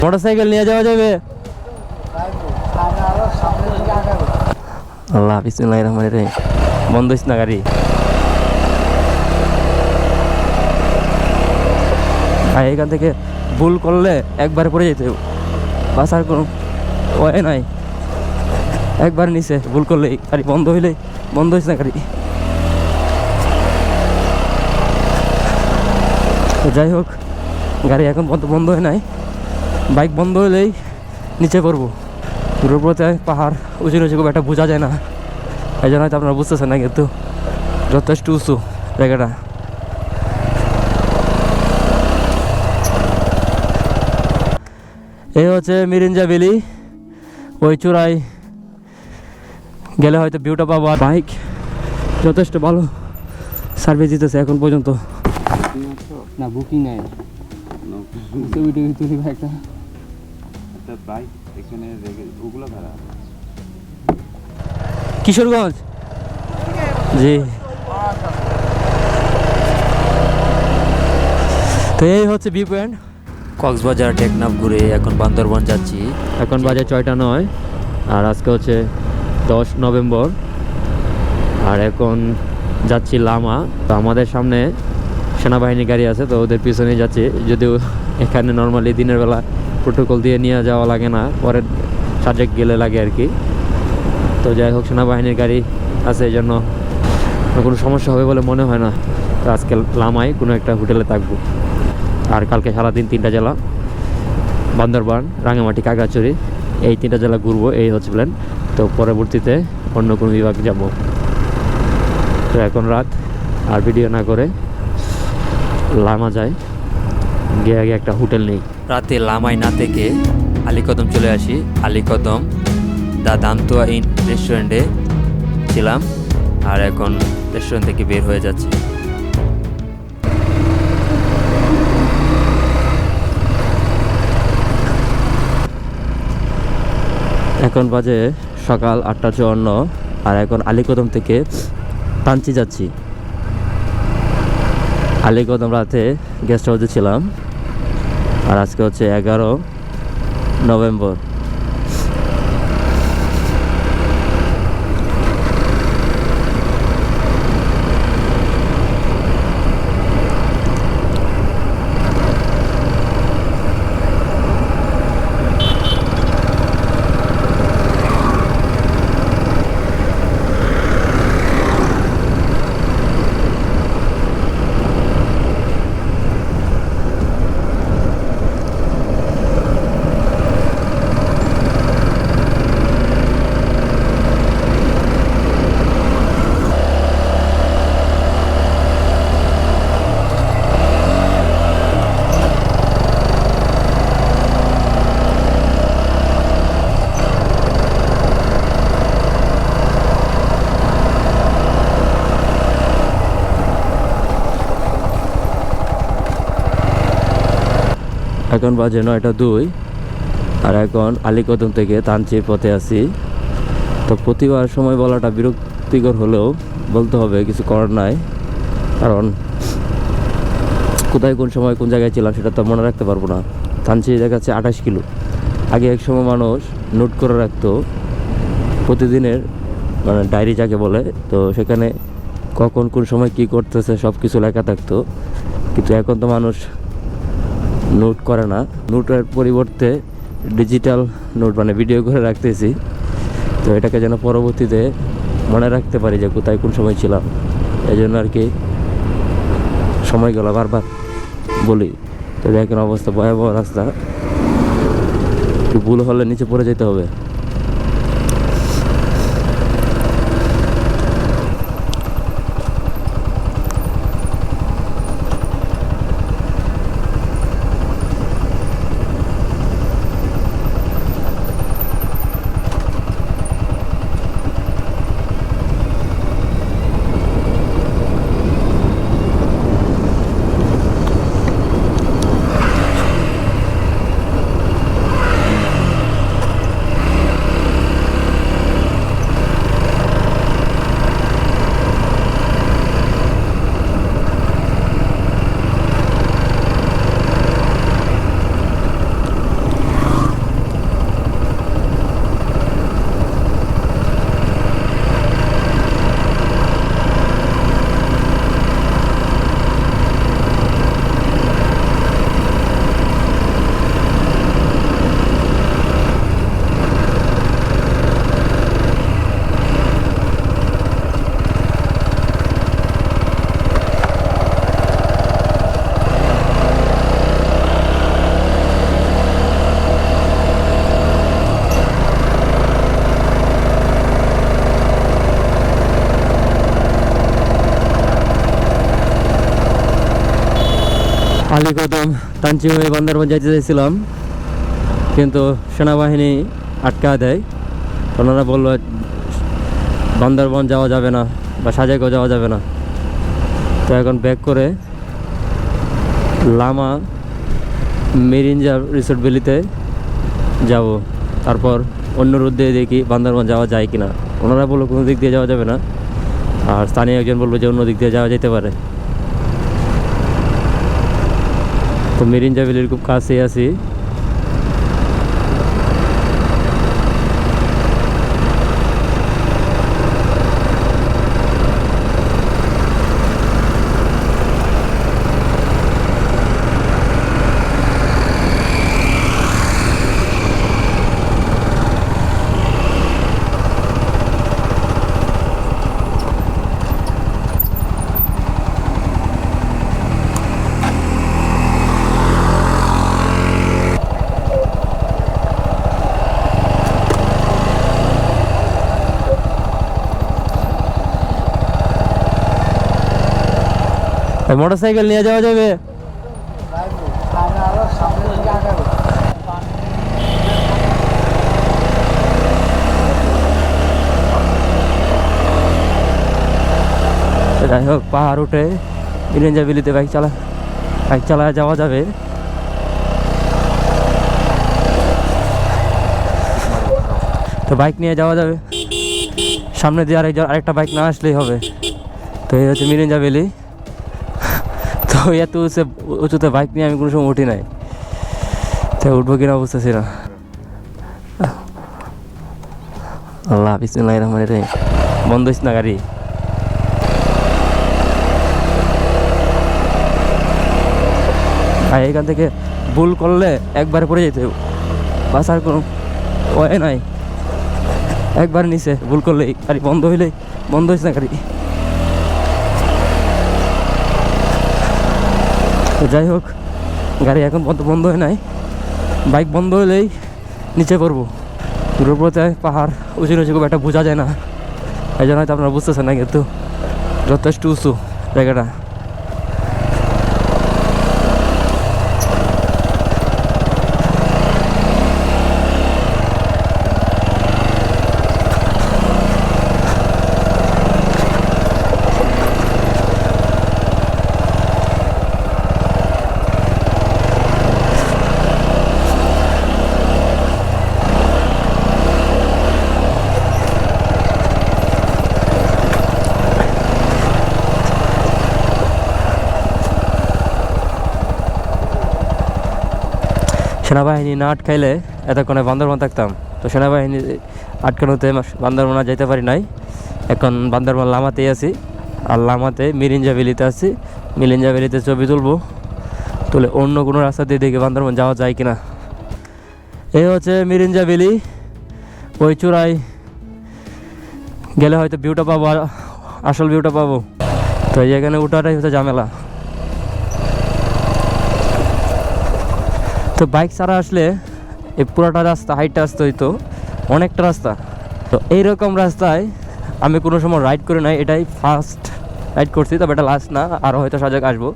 Motorcycle নিয়ে যাওয়া যাবে? আল্লাহ বিসমিল্লাহির রহমানির রহিম। বন্ধ হইছে না গাড়ি? ভাই এখান থেকে ভুল করলে একবারে পড়ে যেতে হবে, বাসার কোনো ওয়ে নাই। একবার নিচে ভুল করলেই গাড়ি বন্ধ হইলেই বন্ধ হয়েছে না গাড়ি। যাই হোক, গাড়ি এখন বন্ধ হয় নাই। বাইক বন্ধ হলেই নিচে পড়বো। দূরপথে পাহাড় উঁচু নিচু খুব একটা বোঝা যায় না, এই জন্য হয়তো আপনারা বুঝতেছেন না, কিন্তু যথেষ্ট উঁচু জায়গাটা। এই হচ্ছে মিরিঞ্জা ভ্যালি। ওই চূড়ায় গেলে হয়তো ভিউটা পাবো। বাইক যথেষ্ট ভালো সার্ভিস দিতেছে এখন পর্যন্ত। না বুকিং নাই, কিশোরগঞ্জ। জি, তো এই হচ্ছে ভিউ পয়েন্ট। কক্সবাজার টেকনাফ ঘুরে এখন বান্দরবান যাচ্ছি। এখন বাজে 6:09 আর আজকে হচ্ছে 10 নভেম্বর। আর এখন যাচ্ছি লামা। তো আমাদের সামনে সেনাবাহিনী গাড়ি আছে, তো ওদের পিছনেই যাচ্ছি। যদিও এখানে নর্মালি দিনের বেলা প্রোটোকল দিয়ে নিয়ে যাওয়া লাগে না, পরের সাবজেক্ট গেলে লাগে আর কি। তো যাই হোক, সেনাবাহিনীর গাড়ি আছে, এই জন্য কোনো সমস্যা হবে বলে মনে হয় না। তো আজকে লামায় কোনো একটা হোটেলে থাকবো। আর কালকে সারাদিন 3টা জেলা, বান্দরবান, রাঙামাটি, খাগড়াছড়ি, এই 3টা জেলা ঘুরবো, এই হচ্ছে প্ল্যান। তো পরবর্তীতে অন্য কোনো বিভাগ যাব। তো এখন রাত, আর ভিডিও না করে লামা যায়, গিয়ে আগে একটা হোটেল নেই। রাতে লামাই না থেকে আলীকদম চলে আসি। আলীকদম দা দামতুয়া ইন রেস্টুরেন্টে ছিলাম, আর এখন রেস্টুরেন্ট থেকে বের হয়ে যাচ্ছি। এখন বাজে সকাল 8:54 আর এখন আলীকদম থেকে তাঞ্চি যাচ্ছি। আলীকদম রাতে গেস্ট হাউসে ছিলাম, আর আজকে হচ্ছে 11 নভেম্বর। এখন বাজে 9:02 আর এখন আলীকদম থেকে তাঞ্চির পথে আছি। তো প্রতিবার সময় বলাটা বিরক্তিকর হলেও বলতে হবে, কিছু করার নাই। কারণ কোথায় কোন সময় কোন জায়গায় ছিলাম সেটা তো মনে রাখতে পারবো না। তাঞ্চি দেখাচ্ছে 28 কিলো। আগে এক সময় মানুষ নোট করে রাখতো প্রতিদিনের, মানে ডায়েরি যাকে বলে, তো সেখানে কখন কোন সময় কি করতেছে সব কিছু লেখা থাকতো। কিন্তু এখন তো মানুষ নোট করে না, নোটের পরিবর্তে ডিজিটাল নোট, মানে ভিডিও করে রাখতেছি। তো এটাকে যেন পরবর্তীতে মনে রাখতে পারি যে কোথায় কোন সময় ছিলাম, এই জন্য আর কি সময়গুলো বারবার বলি। তো দেখেন অবস্থা ভয়াবহ রাস্তা, একটু ভুল হলে নিচে পড়ে যেতে হবে। আলীকদম তাঞ্চি হয়ে বান্দরবান যাইতে চাইছিলাম, কিন্তু সেনাবাহিনী আটকা দেয়। ওনারা বলল বান্দরবান যাওয়া যাবে না বা সাজেকও যাওয়া যাবে না। তো এখন ব্যাক করে লামা মেরিঞ্জা রিসোর্ট ভ্যালিতে যাব, তারপর অন্য রুট দিয়ে দেখি বান্দরবান যাওয়া যায় কি না। ওনারা বললো কোনো দিক দিয়ে যাওয়া যাবে না, আর স্থানীয় একজন বললো যে অন্য দিক দিয়ে যাওয়া যেতে পারে। তো মেরিঞ্জা ভ্যালির খুব কাছেই আছি। মোটরসাইকেল নিয়ে যাওয়া যাবে? যাই হোক, পাহাড় উঠে মেরিঞ্জা ভ্যালিতে বাইক চালায় যাওয়া যাবে। তো বাইক নিয়ে যাওয়া যাবে, সামনে দিয়ে আরেকটা বাইক না আসলেই হবে। তো এই হচ্ছে মেরিঞ্জা ভ্যালি। তো এত উঁচুতে বাইক নিয়ে আমি কোনো সময় উঠি নাই, তাই উঠবো কিনা বুঝতেছি না। আল্লাহ বিসমিল্লাহির রহমানির রহিম। বন্ধ হইস না গাড়ি। ভাই এখান থেকে ভুল করলে একবারে পড়ে যেতে, বাসার কোনো ওয়ে নাই। একবার নিচে ভুল করলে গাড়ি বন্ধ হইস না গাড়ি। তো যাই হোক, গাড়ি এখন বন্ধ হয় নাই, বাইক বন্ধ হলেই নিচে পড়বো। দূরপথে পাহাড় উঁচু খুব একটা বোঝা যায় না, এই জন্য হয়তো আপনারা বুঝতেছেন না, কিন্তু যথেষ্ট উঁচু জায়গাটা। সেনাবাহিনী না আটকাইলে এতক্ষণে বান্দরবান থাকতাম। তো সেনাবাহিনী আটকানোতে বান্দরবান যাইতে পারি নাই। এখন বান্দরবান লামাতেই আছি, আর লামাতে মেরিঞ্জা ভ্যালিতে আছি। মেরিঞ্জা ভ্যালিতে ছবি তুলে অন্য কোনো রাস্তা দিয়ে দেখে বান্দরবান যাওয়া যায় কিনা। এই হচ্ছে মেরিঞ্জা ভ্যালি। ওই চূড়ায় গেলে হয়তো ভিউটা পাবো, আসল ভিউটা পাবো। তো এখানে ওঠাটাই হচ্ছে ঝামেলা। তো বাইক ছাড়া আসলে এই পুরোটা রাস্তা হাইটটা আসতে হইতো, অনেকটা রাস্তা। তো এইরকম রাস্তায় আমি কোনো সময় রাইড করে নাই, এটাই ফার্স্ট রাইড করছি। তবে এটা লাস্ট না, আরও হয়তো সাজেক আসবো।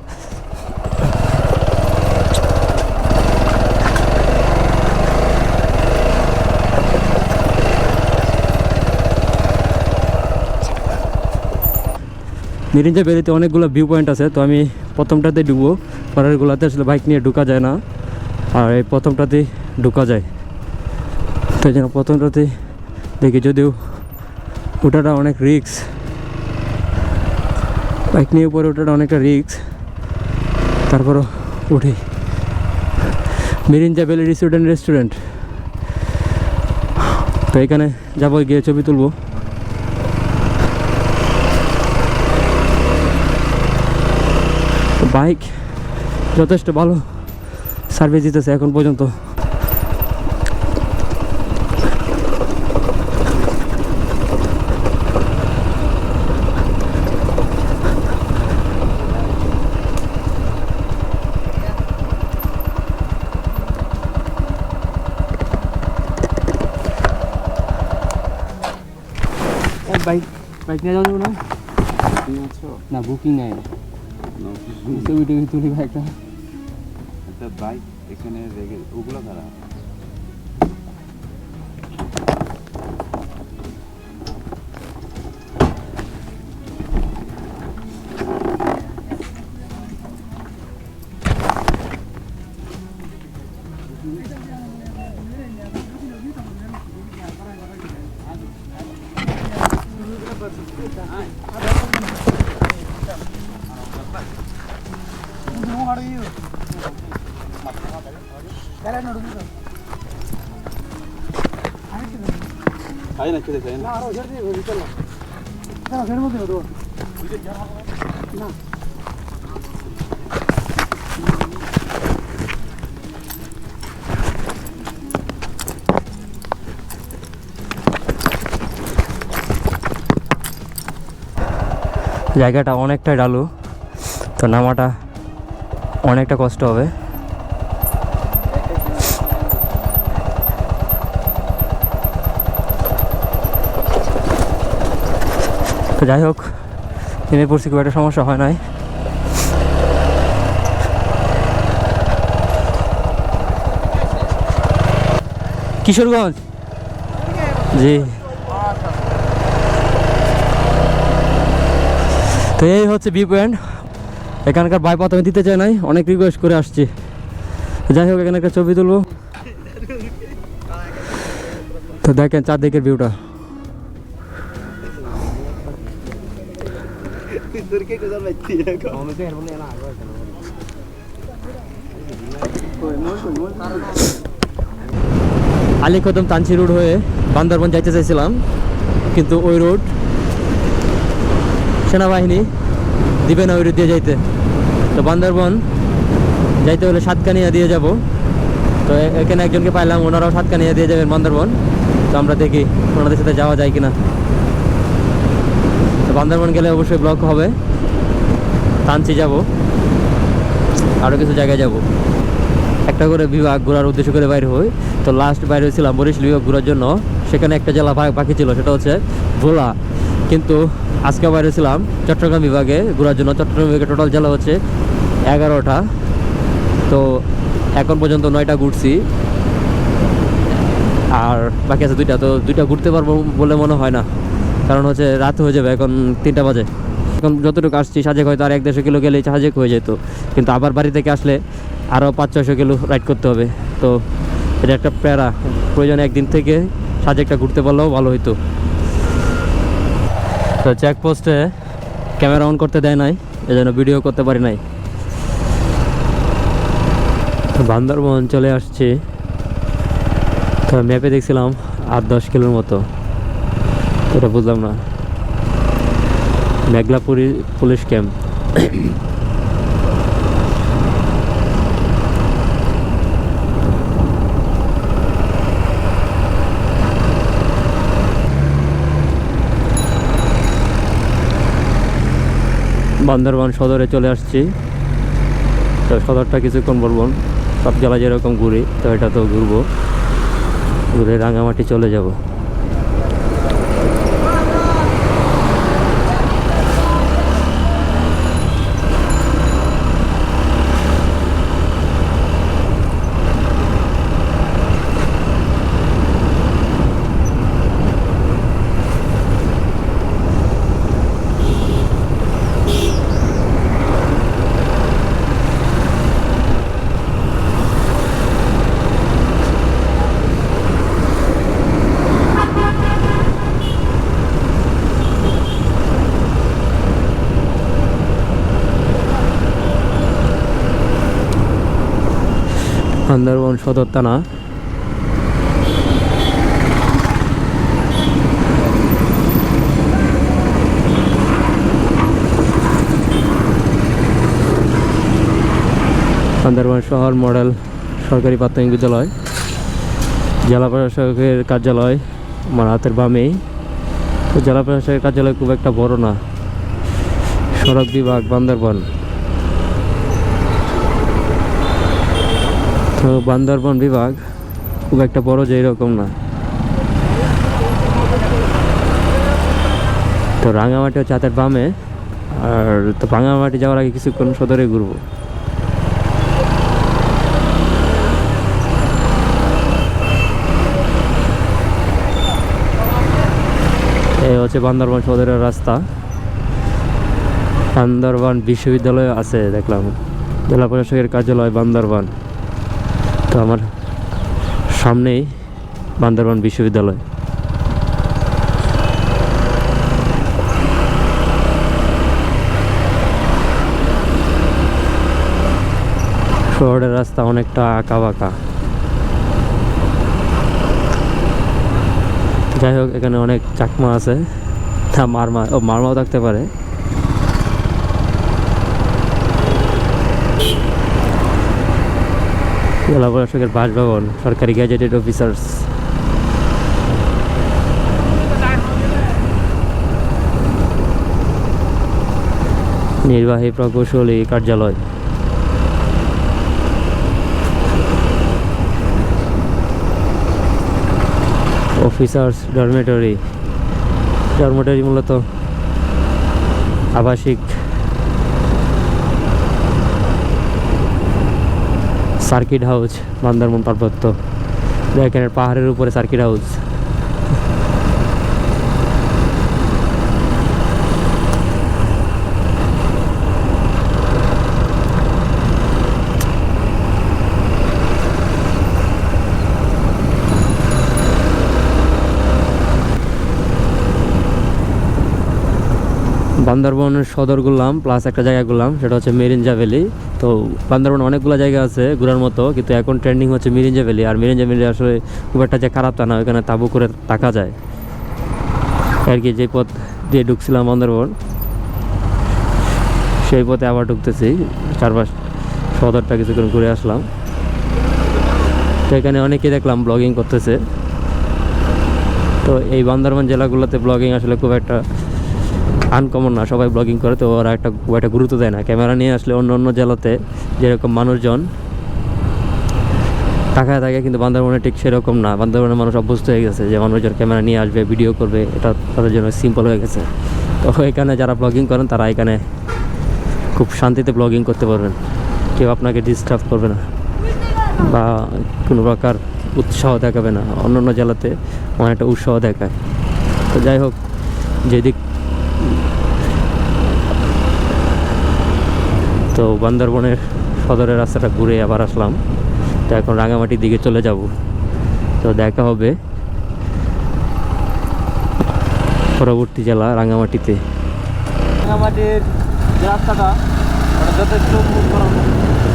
মেরিঞ্জা ভ্যালিতে অনেকগুলো ভিউ পয়েন্ট আছে। তো আমি প্রথমটাতে ঢুকবো, পরেরগুলোতে আসলে বাইক নিয়ে ঢোকা যায় না, আর এই প্রথমটাতেই ঢোকা যায়। তো এই জন্য প্রথমটাতে দেখি, যদিও ওটাটা অনেক রিস্ক, বাইক নিয়ে উপরে ওটাটা অনেকটা রিস্ক, তারপরও উঠি। মেরিঞ্জা ভ্যালি রিসোর্ট অ্যান্ড রেস্টুরেন্ট। তো এখানে যাবো, গিয়ে ছবি তুলবো। বাইক যথেষ্ট ভালো সার্ভিস দিতেছে এখন পর্যন্ত। বাইক নিয়ে যাওয়া যাবে না? না, বুকিং নাই। ছবি টবি তুলি বাইকটা। একটা বাইক এখানে রেখে ওগুলো খারাপ। Ahí no quieres ahí. No, yo digo, yo te lo. Claro, queremos de oro. No. জায়গাটা অনেকটাই ঢালু, তো নামাটা অনেকটা কষ্ট হবে। তো যাই হোক, নেমে পড়ছি, খুব একটা সমস্যা হয় নাই। কিশোরগঞ্জ, জি। তো এই হচ্ছে ভিউ পয়েন্ট। এখানকার বাইপাত আমি দিতে চাই নাই, অনেক রিকোয়েস্ট করে আসছি। যাই হোক, এখানে একটা ছবি তুলবো। তো দেখেন চারদিকের ভিউটা। আলীকদম তানচি রোড হয়ে বান্দরবন যাইতে চাইছিলাম, কিন্তু ওই রোড সেনাবাহিনী দিবে না ওই রোড দিয়ে যাইতে। তো বান্দরবন যাইতে হলে সাতকানিয়া দিয়ে যাব। তো এখানে একজনকে পাইলাম, ওনারাও সাতকানিয়া দিয়ে যাবেন বান্দরবন। তো আমরা দেখি ওনাদের সাথে যাওয়া যায় কিনা। তো বান্দরবন গেলে অবশ্যই ব্লক হবে। তানচি যাব, আরও কিছু জায়গায় যাব। একটা করে বিভাগ ঘোরার উদ্দেশ্য করে বাইরে হই। তো লাস্ট বাইরে হয়েছিলাম বরিশাল বিভাগ ঘোরার জন্য। সেখানে একটা জেলা বাকি ছিল, সেটা হচ্ছে ভোলা। কিন্তু আজকে বাইরে ছিলাম চট্টগ্রাম বিভাগে ঘোরার জন্য। চট্টগ্রাম বিভাগে টোটাল জেলা হচ্ছে 11টা। তো এখন পর্যন্ত 9টা ঘুরছি, আর বাকি আছে 2টা। তো 2টা ঘুরতে পারবো বলে মনে হয় না, কারণ হচ্ছে রাত হয়ে যাবে, এখন 3টা বাজে। এখন যতটুকু আসছি সাজেক হয়তো আর 1-1.5 কিলো গেলেই সাজেক হয়ে যেত, কিন্তু আবার বাড়ি থেকে আসলে আরও 500-600 কিলো রাইড করতে হবে। তো এটা একটা প্যারা। প্রয়োজনে একদিন থেকে সাজেকটা ঘুরতে পারলেও ভালো হইতো। তো চেকপোস্টে ক্যামেরা অন করতে দেয় নাই, এজন্য ভিডিও করতে পারি নাই। বান্দরবন চলে আসছি। তো ম্যাপে দেখছিলাম 8-10 কিলোর মতো, এটা বুঝলাম না। মেঘলাপুরি পুলিশ ক্যাম্প। বান্দরবান সদরে চলে আসছি। তো সদরটা কিছুক্ষণ বলবো, সব জেলা যেরকম ঘুরি তো এটা তো ঘুরবো, ঘুরে রাঙামাটি চলে যাব। বান্দরবন সদর থানা। বান্দরবান শহর মডেল সরকারি প্রাথমিক বিদ্যালয়, জেলা প্রশাসকের কার্যালয় আমার হাতের বামেই। তো জেলা প্রশাসকের কার্যালয় খুব একটা বড় না। সড়ক বিভাগ বান্দরবান। তো বান্দরবান বিভাগ খুব একটা বড় যে এরকম না। তো রাঙামাটি হচ্ছে হাতের বামে। আর তো রাঙামাটি যাওয়ার আগে কিছুক্ষণ সদরে ঘুরবো। হচ্ছে বান্দরবান সদরের রাস্তা। বান্দরবান বিশ্ববিদ্যালয় আছে দেখলাম, জেলা প্রশাসকের কার্যালয় বান্দরবান। তো আমার সামনেই বান্দরবান বিশ্ববিদ্যালয়। শহরের রাস্তা অনেকটা আঁকা বাঁকা। যাই হোক, এখানে অনেক চাকমা আছে, মারমাও থাকতে পারে। জেলা প্রশাসকের বাসভবন, সরকারি গ্যাজেটেড অফিসার্স। নির্বাহী প্রকৌশলী কার্যালয়। Officers dormitory. ডরমেটরি মূলত আবাসিক। সার্কিট হাউস বান্দরবান পার্বত্য, এখানে পাহাড়ের উপরে সার্কিট হাউস। বান্দরবনের সদর ঘুরলাম, প্লাস একটা জায়গা ঘুরলাম, সেটা হচ্ছে মিরিঞ্জা ভ্যালি। তো বান্দরবনে অনেকগুলো জায়গা আছে ঘোরার মতো, কিন্তু এখন ট্রেন্ডিং হচ্ছে মিরিঞ্জা ভ্যালি। আর মিরিঞ্জা ভ্যালি আসলে খুব একটা যে খারাপ তা না, ওইখানে তাঁবু করে থাকা যায় আর কি। যে পথ দিয়ে ঢুকছিলাম বান্দরবন, সেই পথে আবার ঢুকতেছি। চারপাশ সদরটা কিছুক্ষণ ঘুরে আসলাম। তো এখানে অনেকেই দেখলাম ব্লগিং করতেছে। তো এই বান্দরবান জেলাগুলোতে ব্লগিং আসলে খুব একটা আনকমন না, সবাই ব্লগিং করে, তো ওরা খুব একটা গুরুত্ব দেয় না। ক্যামেরা নিয়ে আসলে অন্য অন্য জেলাতে যেরকম মানুষজন তাকায় থাকে, কিন্তু বান্দরবনে ঠিক সেরকম না। বান্দরবনের মানুষ অভ্যস্ত হয়ে গেছে যে মানুষজন ক্যামেরা নিয়ে আসবে, ভিডিও করবে, এটা তাদের জন্য সিম্পল হয়ে গেছে। তো এখানে যারা ব্লগিং করেন তারা এখানে খুব শান্তিতে ব্লগিং করতে পারবেন, কেউ আপনাকে ডিস্টার্ব করবে না বা কোনো প্রকার উৎসাহ দেখাবে না। অন্য অন্য জেলাতে অনেকটা উৎসাহ দেখায়। তো যাই হোক, যেদিক তো বান্দরবনের সদরের রাস্তাটা ঘুরে আবার আসলাম। তো এখন রাঙামাটির দিকে চলে যাব। তো দেখা হবে পরবর্তী জেলা রাঙামাটিতে। রাঙামাটির যে রাস্তাটা ওটা যথেষ্ট